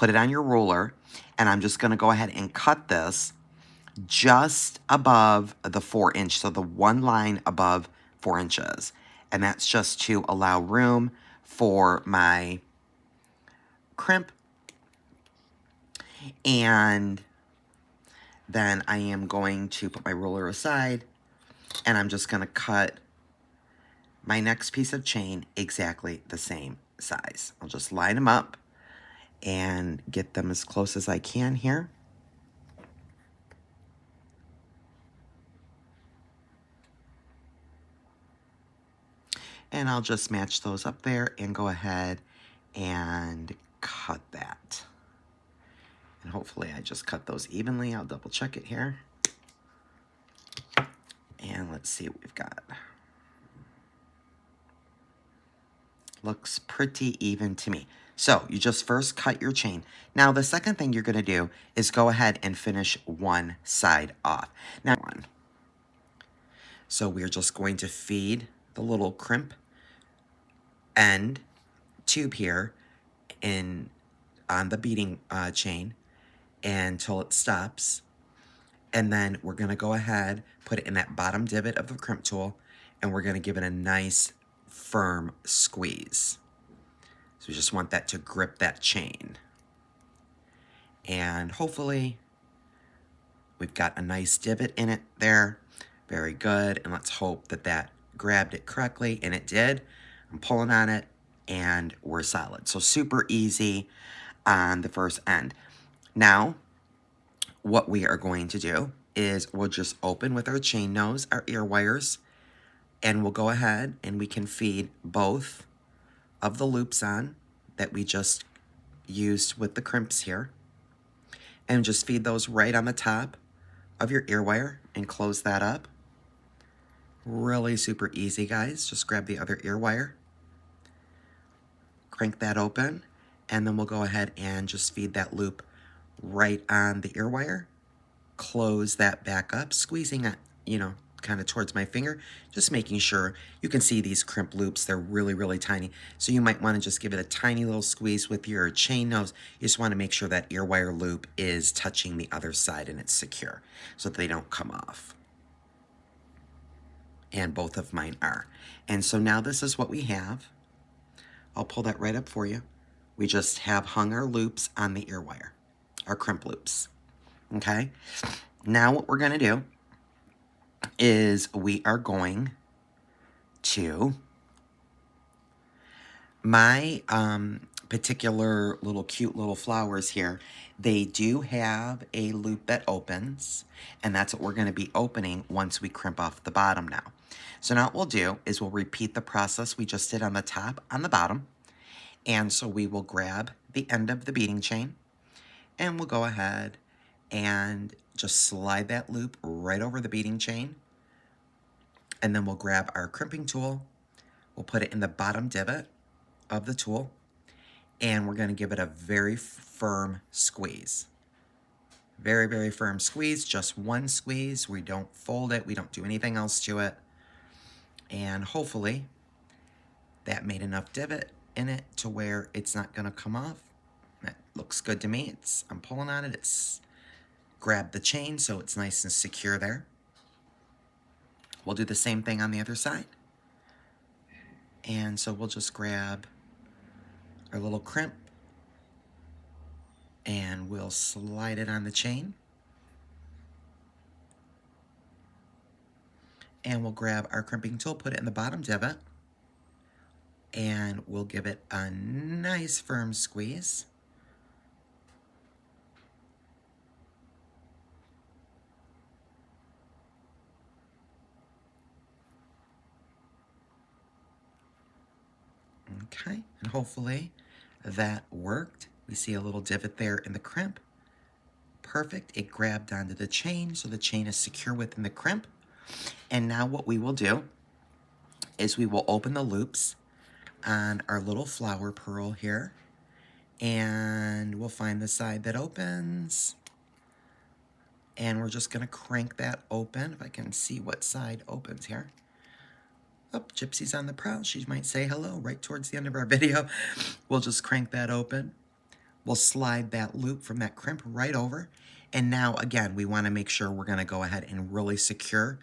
put it on your ruler, and I'm just going to go ahead and cut this just above the 4-inch, so the one line above 4 inches. And that's just to allow room for my crimp. And then I am going to put my ruler aside, and I'm just going to cut my next piece of chain exactly the same size. I'll just line them up and get them as close as I can here. And I'll just match those up there and go ahead and cut that. And hopefully I just cut those evenly. I'll double check it here. And let's see what we've got. Looks pretty even to me. So you just first cut your chain. Now the second thing you're going to do is go ahead and finish one side off. Now, so we're just going to feed the little crimp end tube here on the beading chain until it stops. And then we're going to go ahead, put it in that bottom divot of the crimp tool, and we're going to give it a nice firm squeeze. So we just want that to grip that chain. And hopefully we've got a nice divot in it there. Very good. And let's hope that that grabbed it correctly, and it did. I'm pulling on it, and we're solid. So super easy on the first end. Now, what we are going to do is we'll just open with our chain nose, our ear wires, and we'll go ahead and we can feed both of the loops on that we just used with the crimps here. And just feed those right on the top of your ear wire and close that up. Really super easy, guys. Just grab the other ear wire, crank that open, and then we'll go ahead and just feed that loop right on the ear wire. Close that back up, squeezing it, kind of towards my finger, just making sure. You can see these crimp loops, they're really, really tiny. So you might want to just give it a tiny little squeeze with your chain nose. You just want to make sure that ear wire loop is touching the other side and it's secure so that they don't come off. And both of mine are. And so now this is what we have. I'll pull that right up for you. We just have hung our loops on the ear wire, our crimp loops. Okay? Now what we're going to do is we are going to, my particular little cute little flowers here, they do have a loop that opens, and that's what we're going to be opening once we crimp off the bottom now. So now what we'll do is we'll repeat the process we just did on the top, on the bottom. And so we will grab the end of the beading chain, and we'll go ahead and just slide that loop right over the beading chain. And then we'll grab our crimping tool, we'll put it in the bottom divot of the tool, and we're going to give it a very firm squeeze. Very, very firm squeeze, just one squeeze. We don't fold it, we don't do anything else to it. And hopefully that made enough divot in it to where it's not going to come off. That looks good to me. I'm pulling on it, it's grabbed the chain, so it's nice and secure there. We'll do the same thing on the other side. And so we'll just grab our little crimp and we'll slide it on the chain. And we'll grab our crimping tool, put it in the bottom divot, and we'll give it a nice firm squeeze. Okay, and hopefully that worked. We see a little divot there in the crimp. Perfect, it grabbed onto the chain, so the chain is secure within the crimp. And now what we will do is we will open the loops on our little flower pearl here, and we'll find the side that opens, and we're just going to crank that open. If I can see what side opens here. Oh, Gypsy's on the prowl. She might say hello right towards the end of our video. We'll just crank that open. We'll slide that loop from that crimp right over. And now, again, we want to make sure we're going to go ahead and really secure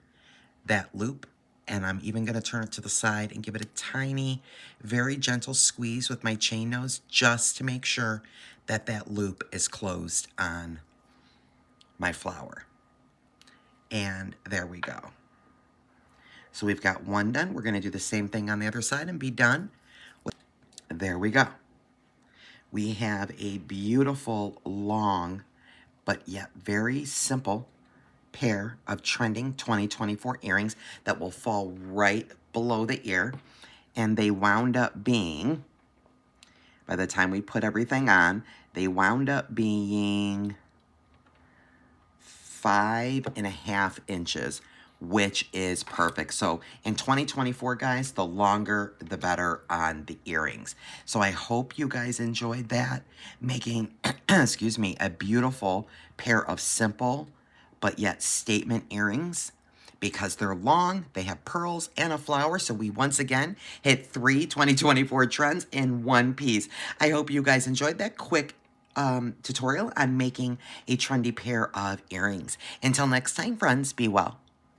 that loop. And I'm even going to turn it to the side and give it a tiny, very gentle squeeze with my chain nose just to make sure that that loop is closed on my flower. And there we go. So we've got one done. We're going to do the same thing on the other side and be done. There we go. We have a beautiful, long, but yet very simple pair of trending 2024 earrings that will fall right below the ear. And they wound up being, by the time we put everything on, they wound up being 5.5 inches, which is perfect. So in 2024, guys, the longer the better on the earrings. So I hope you guys enjoyed that, making, excuse me, a beautiful pair of simple but yet statement earrings. Because they're long, they have pearls and a flower. So we once again hit 3 2024 trends in one piece. I hope you guys enjoyed that quick tutorial on making a trendy pair of earrings. Until next time, friends, be well.